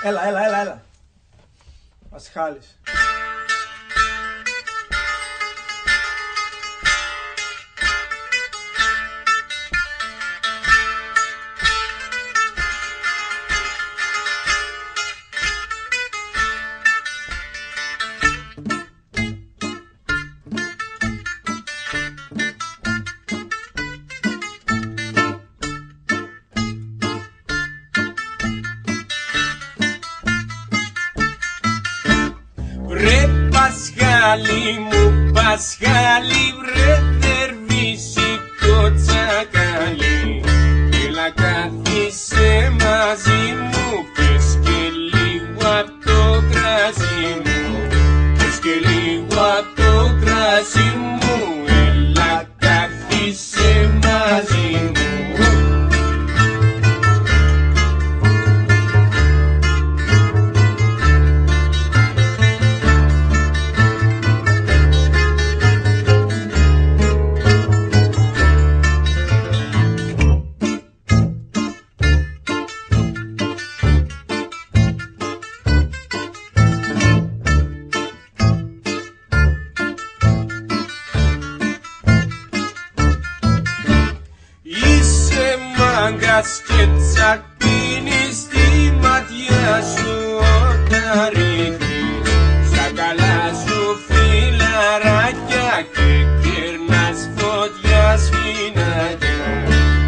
Έλα. Πασχάλης. Πασχάλη μου, Πασχάλη, βρε δερβίσικο τσακάλι. Έλα κάθισε μαζί μου, πες και λίγο απ' το κρασί μου. Πες και λίγο απ' το κρασί μου, έλα κάθισε μαζί μου. Και τσακπίνεις στη ματιά σου όταν ρίχνεις στα καλά σου φιλαράκια και κερνάς φωτιά σφινάκια,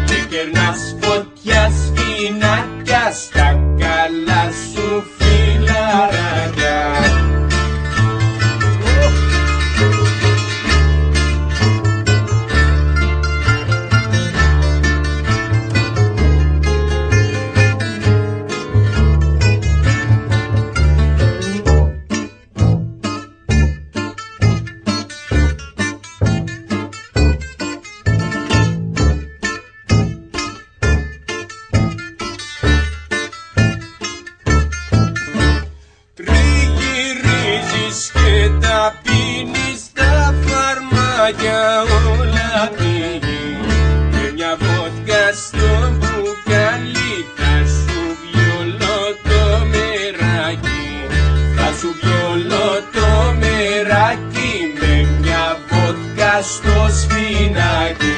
και κερνάς φωτιά σφινάκια στα καλά σου φιλαράκια. Και τα πίνεις τα φαρμάκια όλα πήγει, με μια βότκα στο μπουκάλι θα σου βιολώ το μεράκι, θα σου βιολώ το μεράκι, με μια βότκα στο σφινάκι.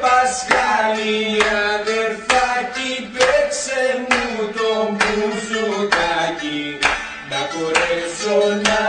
Πασχάλη αδερφάκι, παίξε μου το μπουζουκάκι, να μπορέσω να